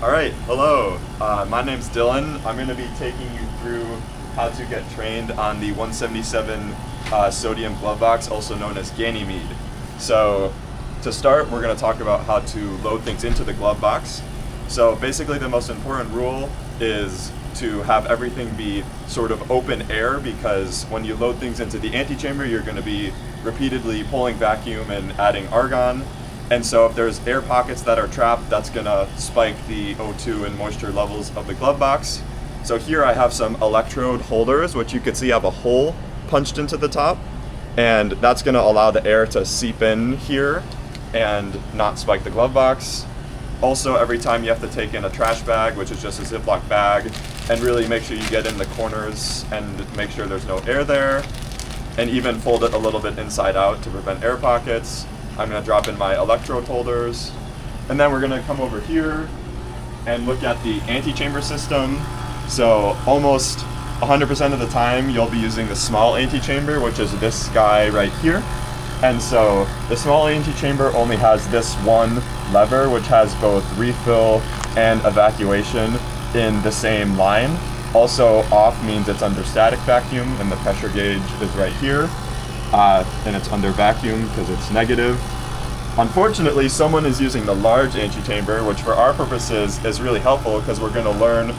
All right, hello. My name's Dylan. I'm going to be taking you through how to get trained on the 177 sodium glove box, also known as Ganymede. So to start, we're going to talk about how to load things into the glove box. So basically the most important rule is to have everything be sort of open air, because when you load things into the antechamber, you're going to be repeatedly pulling vacuum and adding argon. And so if there's air pockets that are trapped, that's going to spike the O2 and moisture levels of the glove box. So here I have some electrode holders, which you can see have a hole punched into the top. And that's going to allow the air to seep in here and not spike the glove box. Also, every time you have to take in a trash bag, which is just a Ziploc bag, and really make sure you get in the corners and make sure there's no air there. And even fold it a little bit inside out to prevent air pockets. I'm going to drop in my electrode holders, and then we're going to come over here and look at the antechamber system. So almost 100% of the time you'll be using the small antechamber, which is this guy right here. And so the small antechamber only has this one lever, which has both refill and evacuation in the same line. Also, off means it's under static vacuum, and the pressure gauge is right here. And it's under vacuum because it's negative. Unfortunately, someone is using the large antechamber, which for our purposes is really helpful because we're going to learn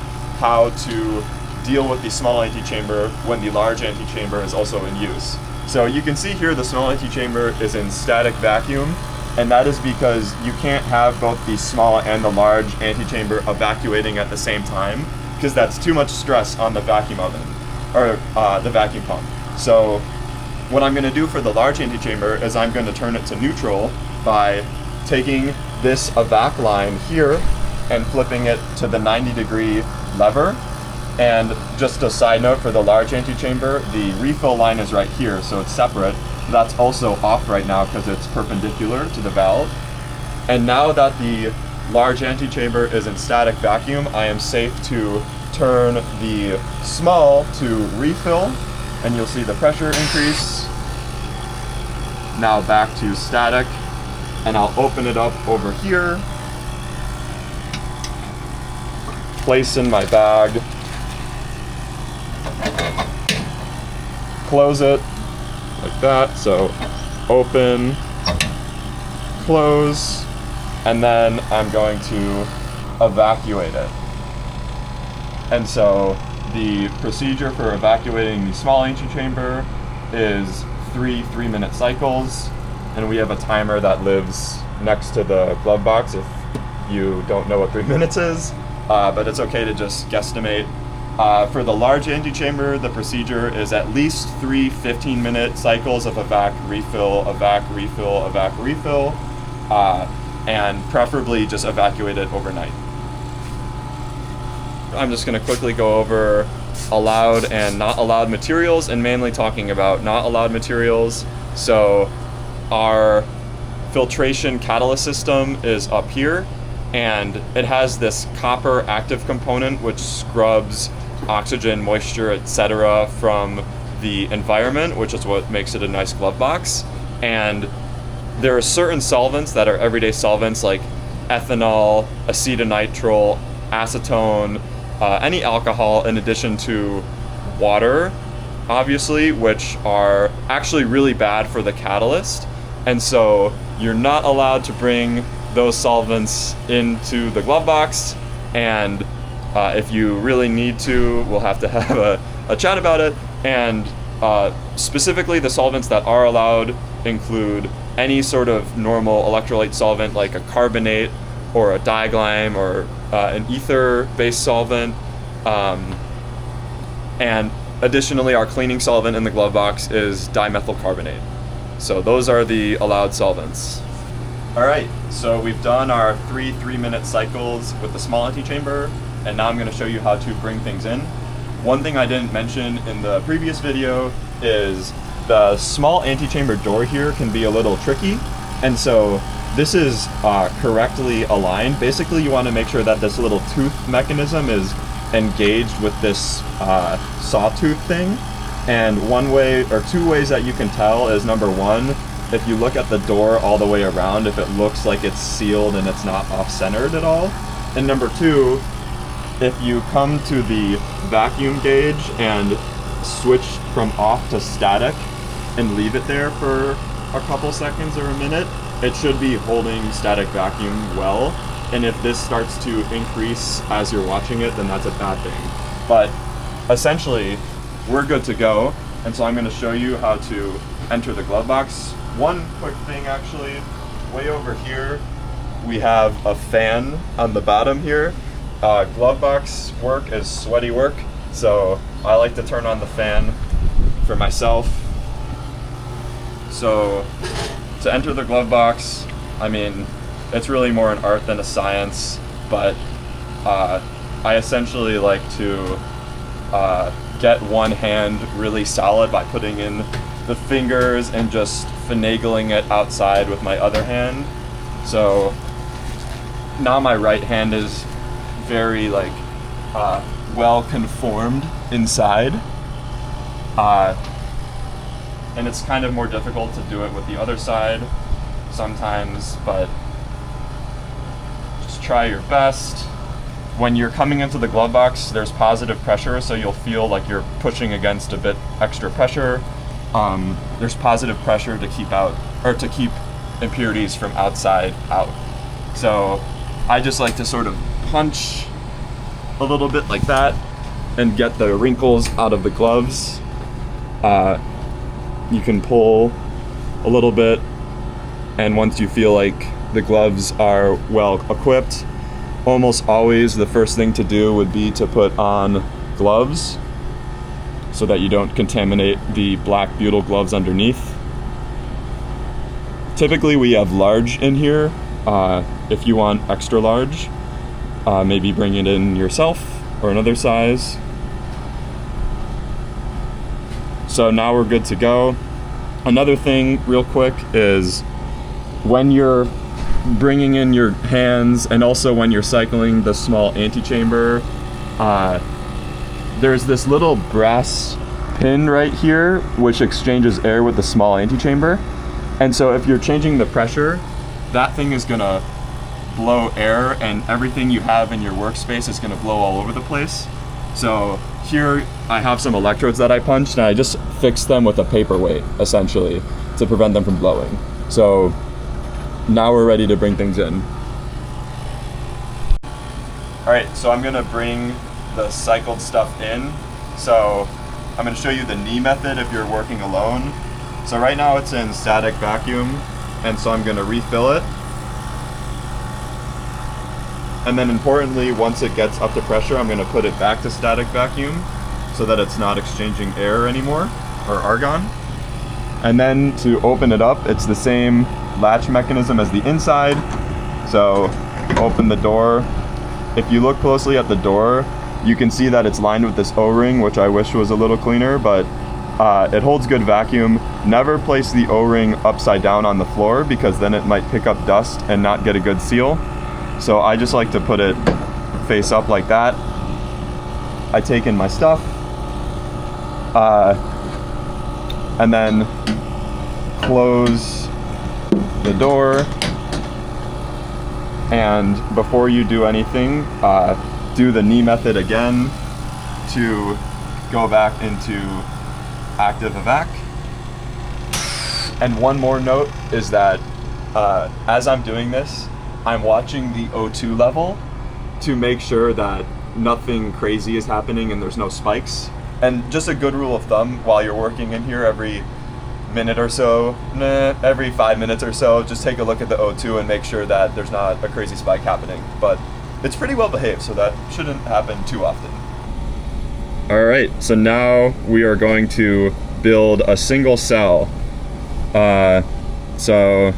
how to deal with the small antechamber when the large antechamber is also in use. So you can see here the small antechamber is in static vacuum, and that is because you can't have both the small and the large antechamber evacuating at the same time, because that's too much stress on the vacuum oven, or the vacuum pump. So what I'm going to do for the large antechamber is I'm going to turn it to neutral by taking this evac line here and flipping it to the 90-degree lever. And just a side note for the large antechamber, the refill line is right here, so it's separate. That's also off right now because it's perpendicular to the valve. And now that the large antechamber is in static vacuum, I am safe to turn the small to refill, and you'll see the pressure increase. Now back to static, and I'll open it up over here, place in my bag, close it like that. So open, close, and then I'm going to evacuate it. And so the procedure for evacuating the small antechamber is 3 3-minute cycles, and we have a timer that lives next to the glove box if you don't know what 3 minutes is, but it's okay to just guesstimate. For the large antechamber, the procedure is at least 3 15-minute cycles of evac, refill, evac, refill, evac, refill, and preferably just evacuate it overnight. I'm just going to quickly go over allowed and not allowed materials, and mainly talking about not allowed materials. So our filtration catalyst system is up here, and it has this copper active component which scrubs oxygen, moisture, etc. from the environment, which is what makes it a nice glove box. And there are certain solvents that are everyday solvents like ethanol, acetonitrile, acetone, any alcohol, in addition to water, obviously, which are actually really bad for the catalyst. And so you're not allowed to bring those solvents into the glove box. And if you really need to, we'll have to have a chat about it. And specifically, the solvents that are allowed include any sort of normal electrolyte solvent like a carbonate or a diglime or an ether-based solvent. And additionally, our cleaning solvent in the glove box is dimethyl carbonate. So those are the allowed solvents. All right, so we've done our 3 3-minute cycles with the small antechamber, and now I'm going to show you how to bring things in. One thing I didn't mention in the previous video is the small antechamber door here can be a little tricky, and so this is correctly aligned. Basically, you want to make sure that this little tooth mechanism is engaged with this sawtooth thing. And one way or two ways that you can tell is, number one, if you look at the door all the way around, if it looks like it's sealed and it's not off-centered at all. And number two, if you come to the vacuum gauge and switch from off to static and leave it there for a couple seconds or a minute, it should be holding static vacuum well. And if this starts to increase as you're watching it, then that's a bad thing. But essentially, we're good to go. And so I'm going to show you how to enter the glove box. One quick thing actually, way over here, we have a fan on the bottom here. Glove box work is sweaty work, so I like to turn on the fan for myself. So to enter the glove box, I mean, it's really more an art than a science, but I essentially like to get one hand really solid by putting in the fingers and just finagling it outside with my other hand. So now my right hand is very well conformed inside, and it's kind of more difficult to do it with the other side sometimes, but just try your best. When you're coming into the glove box, there's positive pressure, so you'll feel like you're pushing against a bit extra pressure. There's positive pressure to keep impurities from outside out. So I just like to sort of punch a little bit like that and get the wrinkles out of the gloves. You can pull a little bit, and once you feel like the gloves are well equipped, almost always the first thing to do would be to put on gloves so that you don't contaminate the black butyl gloves underneath. Typically we have large in here. If you want extra large, maybe bring it in yourself or another size. So now we're good to go. Another thing real quick is when you're bringing in your hands and also when you're cycling the small antechamber, there's this little brass pin right here which exchanges air with the small antechamber. And so if you're changing the pressure, that thing is gonna blow air and everything you have in your workspace is gonna blow all over the place. So here I have some electrodes that I punched, and I just fixed them with a paperweight essentially to prevent them from blowing. So now we're ready to bring things in. All right, so I'm gonna bring the cycled stuff in. So I'm gonna show you the knee method if you're working alone. So right now it's in static vacuum, and so I'm gonna refill it. And then importantly, once it gets up to pressure, I'm gonna put it back to static vacuum so that it's not exchanging air anymore, or argon. And then to open it up, it's the same latch mechanism as the inside. So open the door. If you look closely at the door, you can see that it's lined with this O-ring, which I wish was a little cleaner, but it holds good vacuum. Never place the O-ring upside down on the floor because then it might pick up dust and not get a good seal. So I just like to put it face up like that. I take in my stuff, and then close the door. And before you do anything, do the knee method again to go back into active VAC. And one more note is that as I'm doing this, I'm watching the O2 level to make sure that nothing crazy is happening and there's no spikes. And just a good rule of thumb while you're working in here, every minute or so, every 5 minutes or so, just take a look at the O2 and make sure that there's not a crazy spike happening. But it's pretty well behaved, so that shouldn't happen too often. All right, so now we are going to build a single cell. So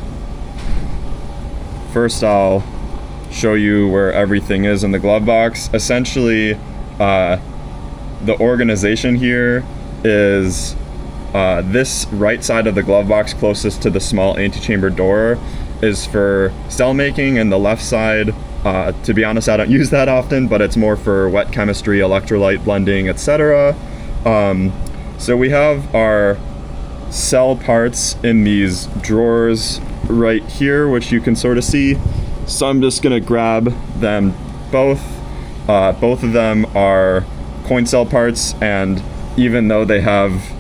first I'll show you where everything is in the glove box. Essentially, the organization here is this right side of the glove box closest to the small antechamber door is for cell making, and the left side, to be honest, I don't use that often, but it's more for wet chemistry, electrolyte blending, etc. So we have our cell parts in these drawers right here, which you can sort of see. So I'm just gonna grab them both. Both of them are coin cell parts, and even though they have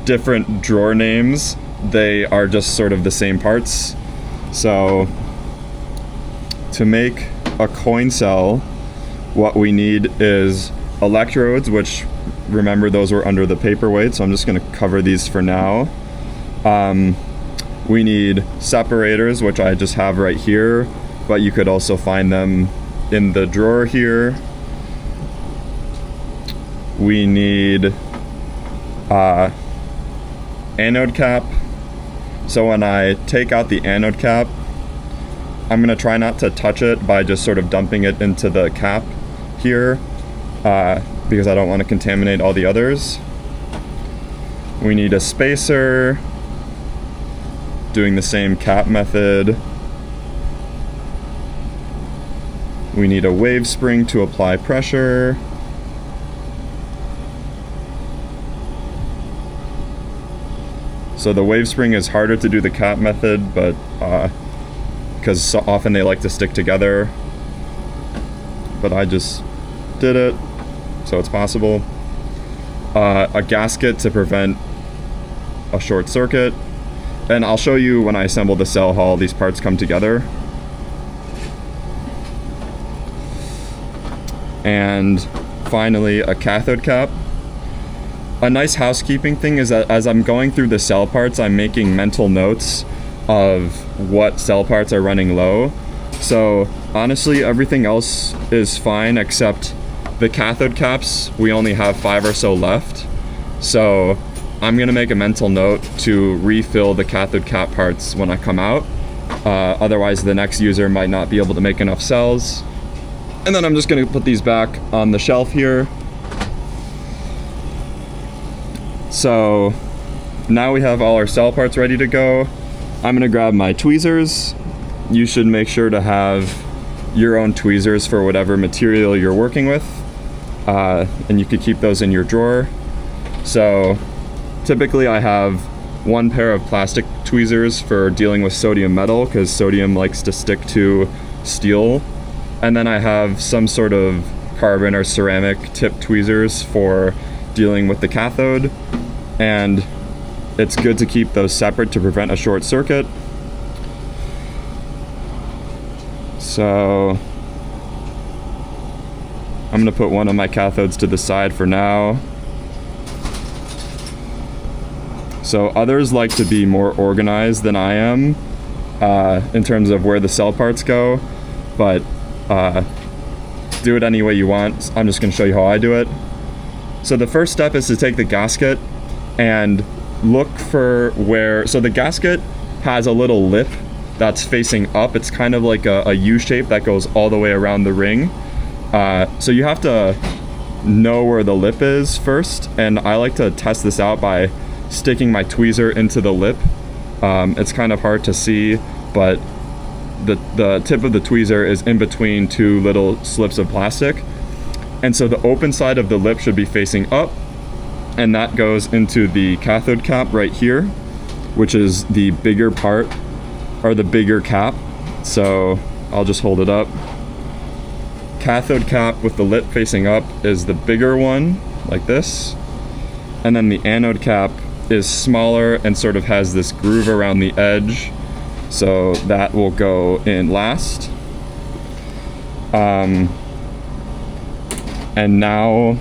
different drawer names, they are just sort of the same parts. So to make a coin cell, what we need is electrodes, which, remember, those were under the paperweight, so I'm just going to cover these for now. We need separators, which I just have right here, but you could also find them in the drawer here. We need anode cap. So when I take out the anode cap, I'm going to try not to touch it by just sort of dumping it into the cap here, because I don't want to contaminate all the others. We need a spacer, doing the same cap method. We need a wave spring to apply pressure. So the wave spring is harder to do the cap method, but because so often they like to stick together. But I just did it, so it's possible. A gasket to prevent a short circuit. And I'll show you when I assemble the cell how all these parts come together. And finally, a cathode cap. A nice housekeeping thing is that as I'm going through the cell parts, I'm making mental notes of what cell parts are running low. So honestly, everything else is fine except the cathode caps. We only have 5 or so left. So I'm gonna make a mental note to refill the cathode cap parts when I come out. Otherwise, the next user might not be able to make enough cells. And then I'm just gonna put these back on the shelf here. So now we have all our cell parts ready to go. I'm gonna grab my tweezers. You should make sure to have your own tweezers for whatever material you're working with. And you could keep those in your drawer. So typically I have one pair of plastic tweezers for dealing with sodium metal, because sodium likes to stick to steel. And then I have some sort of carbon or ceramic tip tweezers for dealing with the cathode. And it's good to keep those separate to prevent a short circuit. So I'm going to put one of my cathodes to the side for now. So others like to be more organized than I am in terms of where the cell parts go, but do it any way you want. I'm just going to show you how I do it. So the first step is to take the gasket and look for where, so the gasket has a little lip that's facing up. It's kind of like a U shape that goes all the way around the ring. So you have to know where the lip is first, and I like to test this out by sticking my tweezer into the lip. It's kind of hard to see, but the tip of the tweezer is in between two little slips of plastic. And so the open side of the lip should be facing up, and that goes into the cathode cap right here, which is the bigger part, or the bigger cap. So I'll just hold it up. Cathode cap with the lip facing up is the bigger one, like this. And then the anode cap is smaller and sort of has this groove around the edge. So that will go in last. And now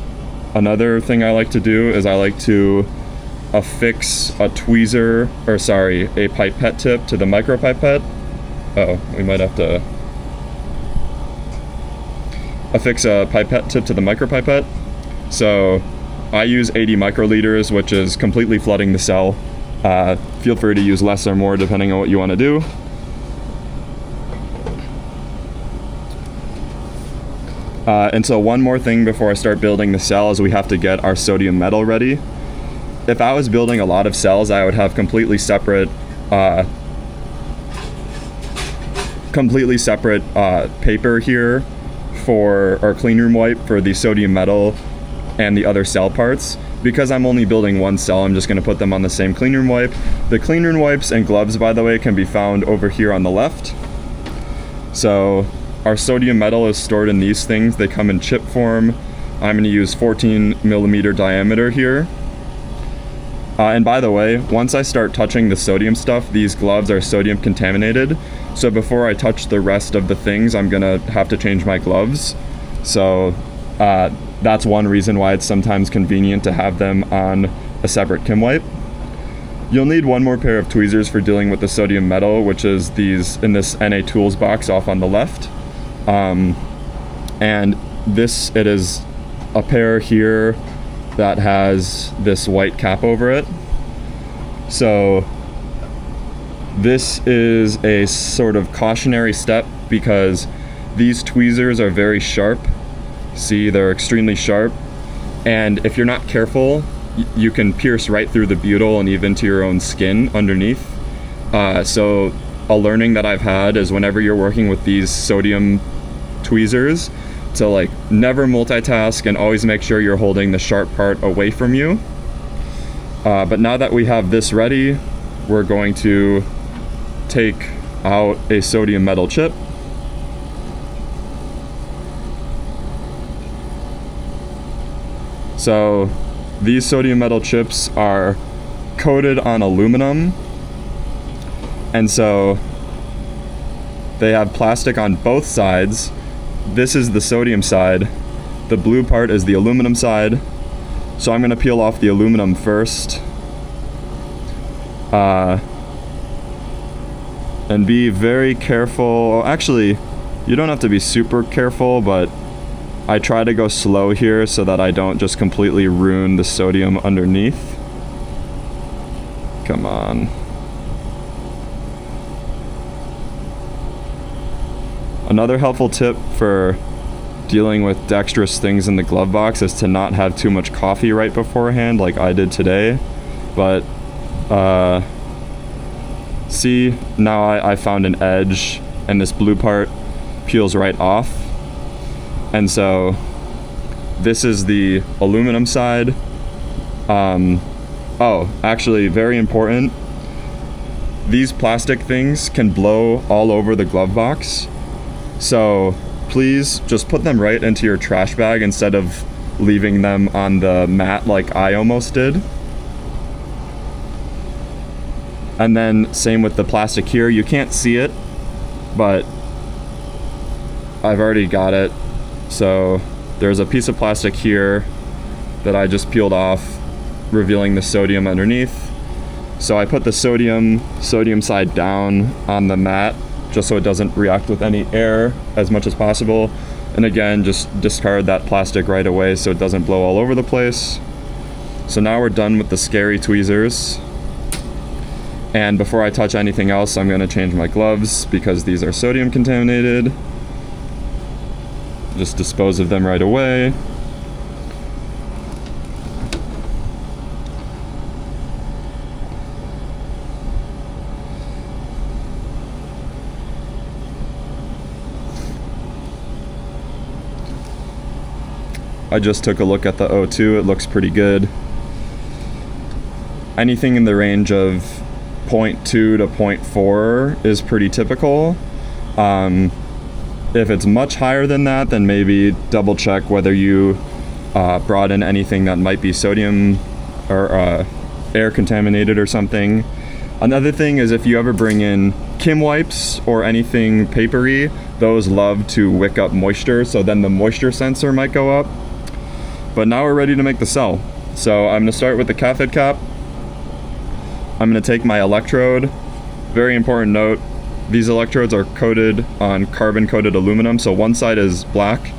another thing I like to do is I like to affix a tweezer, or sorry, a pipette tip to the micropipette. Oh, we might have to affix a pipette tip to the micropipette. So I use 80 microliters, which is completely flooding the cell. Feel free to use less or more depending on what you want to do. And so one more thing before I start building the cell is we have to get our sodium metal ready. If I was building a lot of cells, I would have completely separate paper here for our clean room wipe for the sodium metal and the other cell parts. Because I'm only building one cell, I'm just going to put them on the same clean room wipe. The clean room wipes and gloves, by the way, can be found over here on the left. So our sodium metal is stored in these things. They come in chip form. I'm going to use 14 millimeter diameter here. And by the way, once I start touching the sodium stuff, these gloves are sodium contaminated. So before I touch the rest of the things, I'm gonna have to change my gloves. So that's one reason why it's sometimes convenient to have them on a separate Kim wipe. You'll need one more pair of tweezers for dealing with the sodium metal, which is these in this NA tools box off on the left. And it is a pair here that has this white cap over it. So this is a sort of cautionary step because these tweezers are very sharp. See, they're extremely sharp. And if you're not careful, you can pierce right through the butyl and even to your own skin underneath. So a learning that I've had is whenever you're working with these sodium tweezers, to like never multitask and always make sure you're holding the sharp part away from you. But now that we have this ready, we're going to take out a sodium metal chip. So these sodium metal chips are coated on aluminum, and so they have plastic on both sides. This is the sodium side. The blue part is the aluminum side. So I'm going to peel off the aluminum first. And be very careful. Actually, you don't have to be super careful, but I try to go slow here so that I don't just completely ruin the sodium underneath. Come on. Another helpful tip for dealing with dexterous things in the glove box is to not have too much coffee right beforehand like I did today. But see, now I found an edge and this blue part peels right off. And so this is the aluminum side. Oh, actually very important. These plastic things can blow all over the glove box. So please just put them right into your trash bag instead of leaving them on the mat like I almost did. And then same with the plastic here. You can't see it, but I've already got it. So there's a piece of plastic here that I just peeled off, revealing the sodium underneath. So I put the sodium side down on the mat just so it doesn't react with any air as much as possible. And again, just discard that plastic right away so it doesn't blow all over the place. So now we're done with the scary tweezers. And before I touch anything else, I'm gonna change my gloves because these are sodium contaminated. Just dispose of them right away. I just took a look at the O2, it looks pretty good. Anything in the range of 0.2 to 0.4 is pretty typical. If it's much higher than that, then maybe double check whether you brought in anything that might be sodium or air contaminated or something. Another thing is if you ever bring in Kim wipes or anything papery, those love to wick up moisture, so then the moisture sensor might go up. But now we're ready to make the cell. So I'm gonna start with the cathode cap. I'm gonna take my electrode. Very important note, these electrodes are coated on carbon-coated aluminum, so one side is black.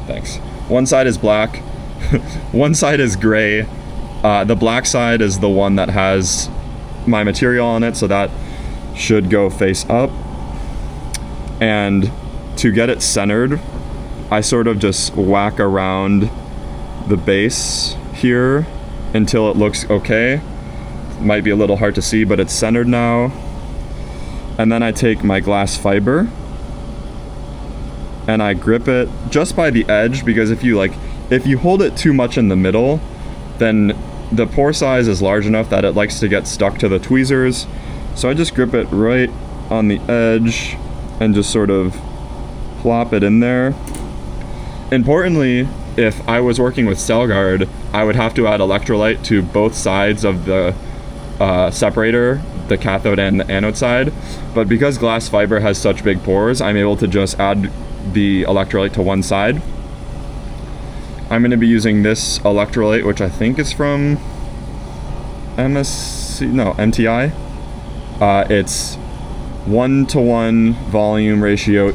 Thanks. One side is black, one side is gray. The black side is the one that has my material on it, so that should go face up. And to get it centered, I sort of just whack around the base here until it looks okay. Might be a little hard to see, but it's centered now. And then I take my glass fiber and I grip it just by the edge, because if you hold it too much in the middle, then the pore size is large enough that it likes to get stuck to the tweezers. So I just grip it right on the edge and just sort of plop it in there. Importantly, if I was working with CellGuard, I would have to add electrolyte to both sides of the separator, the cathode and the anode side. But because glass fiber has such big pores, I'm able to just add the electrolyte to one side. I'm going to be using this electrolyte, which I think is from MTI. It's 1-to-1 volume ratio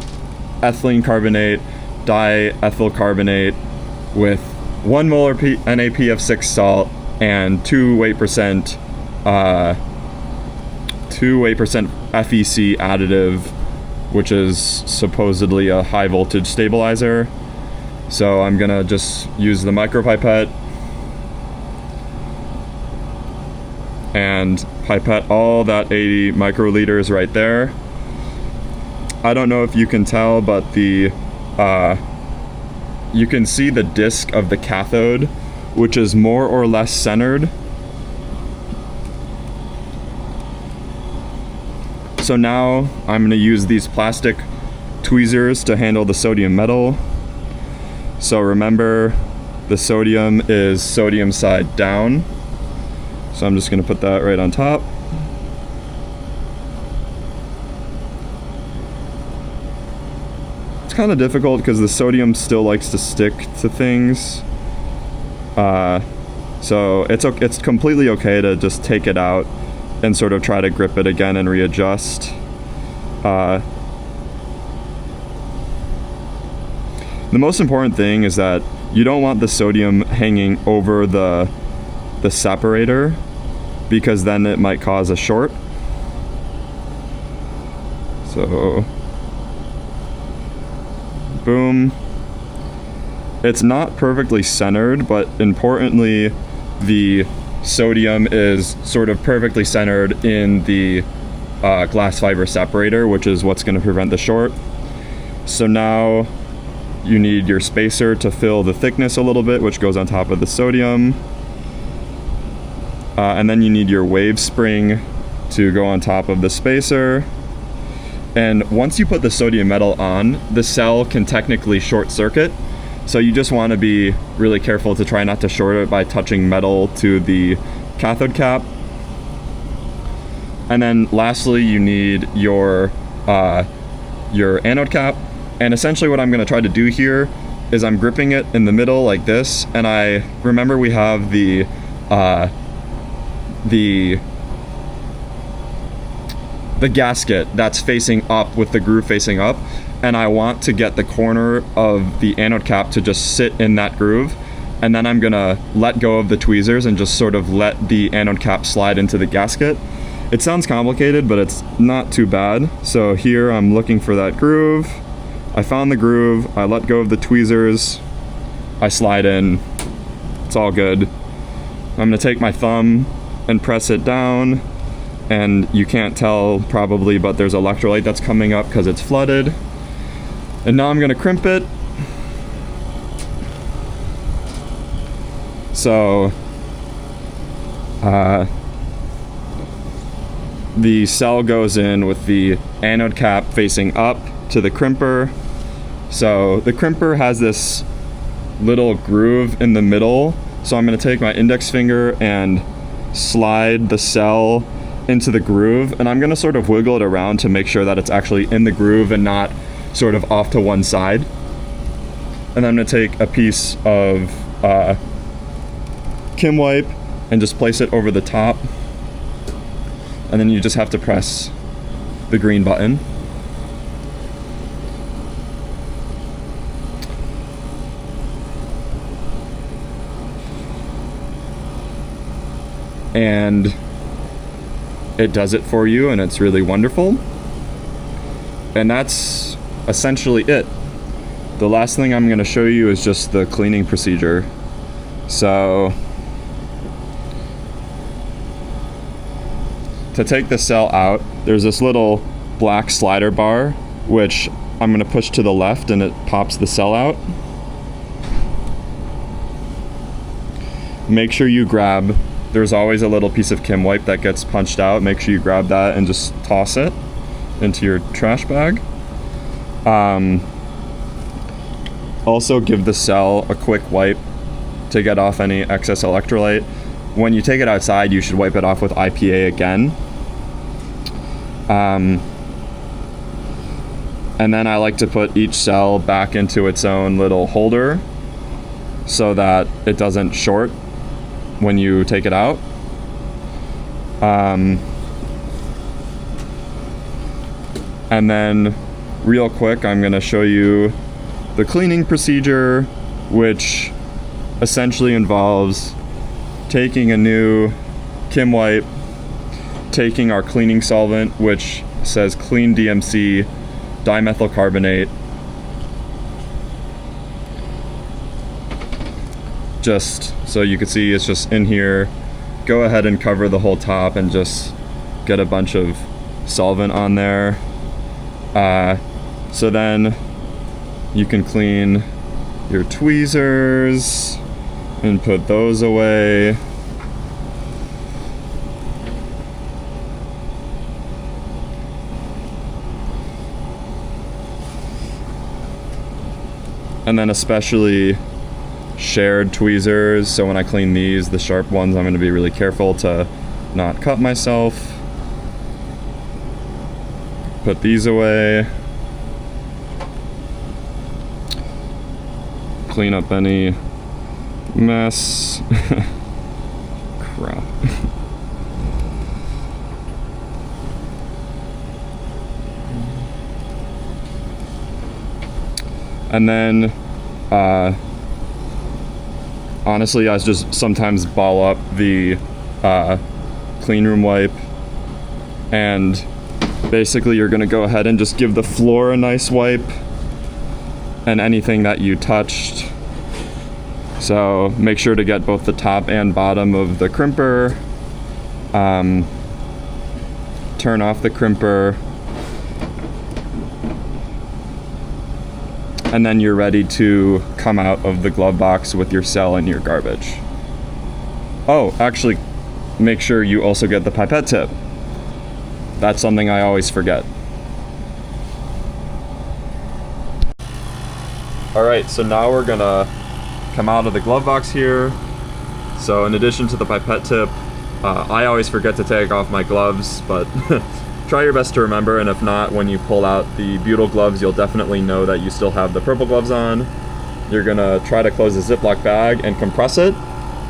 ethylene carbonate, diethyl carbonate with 1 molar NaPF6 salt and 2 weight percent FEC additive, which is supposedly a high voltage stabilizer. So I'm gonna just use the micropipette and pipette all that 80 microliters right there. I don't know if you can tell, but you can see the disc of the cathode, which is more or less centered. So now I'm going to use these plastic tweezers to handle the sodium metal. So remember, the sodium is sodium side down. So I'm just going to put that right on top. It's kind of difficult because the sodium still likes to stick to things. So it's completely okay to just take it out and sort of try to grip it again and readjust. The most important thing is that you don't want the sodium hanging over the separator, because then it might cause a short. So, boom. It's not perfectly centered, but importantly, the sodium is sort of perfectly centered in the glass fiber separator, which is what's going to prevent the short. So now you need your spacer to fill the thickness a little bit, which goes on top of the sodium. And then you need your wave spring to go on top of the spacer. And once you put the sodium metal on, the cell can technically short circuit. So you just want to be really careful to try not to short it by touching metal to the cathode cap. And then lastly, you need your anode cap. And essentially what I'm going to try to do here is I'm gripping it in the middle like this. And I remember we have the gasket that's facing up with the groove facing up, and I want to get the corner of the anode cap to just sit in that groove, and then I'm gonna let go of the tweezers and just sort of let the anode cap slide into the gasket. It sounds complicated, but it's not too bad. So here I'm looking for that groove. I found the groove, I let go of the tweezers, I slide in, it's all good. I'm gonna take my thumb and press it down, and you can't tell probably, but there's electrolyte that's coming up because it's flooded. And now I'm gonna crimp it. So the cell goes in with the anode cap facing up to the crimper. So the crimper has this little groove in the middle. So I'm gonna take my index finger and slide the cell into the groove, and I'm gonna sort of wiggle it around to make sure that it's actually in the groove and not sort of off to one side. And I'm gonna take a piece of Kim wipe and just place it over the top, and then you just have to press the green button. And it does it for you, and it's really wonderful. And that's essentially it. The last thing I'm going to show you is just the cleaning procedure. So to take the cell out, there's this little black slider bar, which I'm going to push to the left, and it pops the cell out. Make sure you grab, there's always a little piece of Kim wipe that gets punched out. Make sure you grab that and just toss it into your trash bag. Also give the cell a quick wipe to get off any excess electrolyte. When you take it outside, you should wipe it off with IPA again. And then I like to put each cell back into its own little holder so that it doesn't short when you take it out. And then real quick, I'm gonna show you the cleaning procedure, which essentially involves taking a new Kim wipe, taking our cleaning solvent, which says clean DMC, dimethyl carbonate, just so you can see it's just in here. Go ahead and cover the whole top and just get a bunch of solvent on there. So then you can clean your tweezers and put those away. And then especially shared tweezers, so when I clean these, the sharp ones, I'm going to be really careful to not cut myself. Put these away. Clean up any mess. Crap. And then honestly, I just sometimes ball up the clean room wipe, and basically you're gonna go ahead and just give the floor a nice wipe and anything that you touched. So make sure to get both the top and bottom of the crimper. Turn off the crimper. And then you're ready to come out of the glove box with your cell and your garbage. Oh, actually, make sure you also get the pipette tip. That's something I always forget. All right, so now we're gonna come out of the glove box here. So in addition to the pipette tip, I always forget to take off my gloves, but try your best to remember, and if not, when you pull out the butyl gloves, you'll definitely know that you still have the purple gloves on. You're gonna try to close the Ziploc bag and compress it.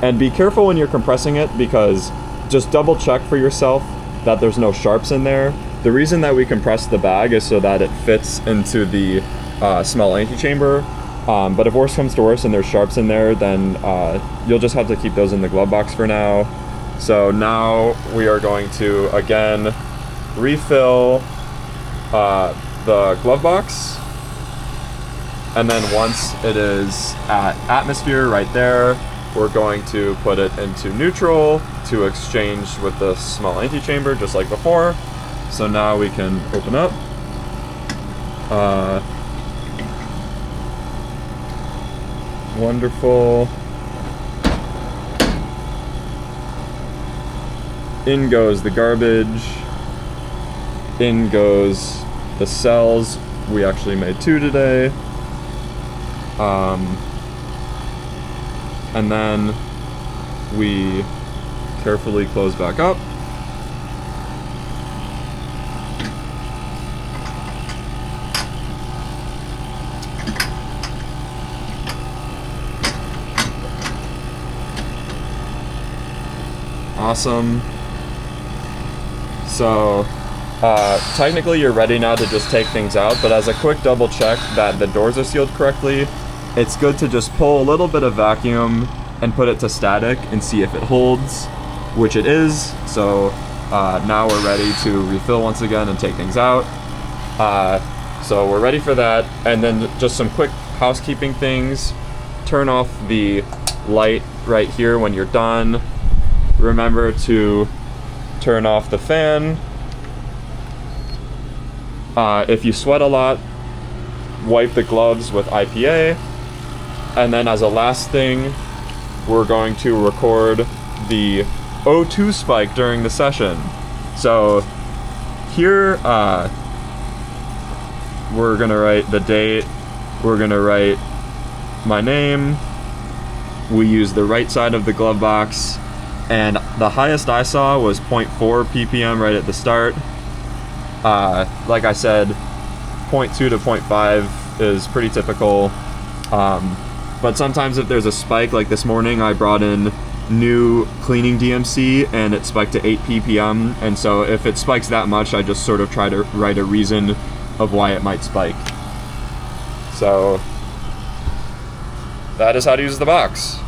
And be careful when you're compressing it, because just double check for yourself that there's no sharps in there. The reason that we compress the bag is so that it fits into the small antechamber. But if worse comes to worse and there's sharps in there, then you'll just have to keep those in the glove box for now. So now we are going to, again, refill the glove box, and then once it is at atmosphere right there, we're going to put it into neutral to exchange with the small antechamber just like before. So now we can open up. Wonderful. In goes the garbage. In goes the cells. We actually made 2 today. And then we carefully close back up. Awesome. So technically you're ready now to just take things out, but as a quick double check that the doors are sealed correctly, it's good to just pull a little bit of vacuum and put it to static and see if it holds, which it is. So now we're ready to refill once again and take things out. So we're ready for that. And then just some quick housekeeping things. Turn off the light right here when you're done. Remember to turn off the fan. If you sweat a lot, wipe the gloves with IPA. And then as a last thing, we're going to record the O2 spike during the session. So here, we're gonna write the date, we're gonna write my name. We use the right side of the glove box, and the highest I saw was 0.4 ppm right at the start. Like I said, 0.2 to 0.5 is pretty typical. But sometimes if there's a spike, like this morning, I brought in new cleaning DMC and it spiked to 8 ppm, and so if it spikes that much, I just sort of try to write a reason of why it might spike. So that is how to use the box.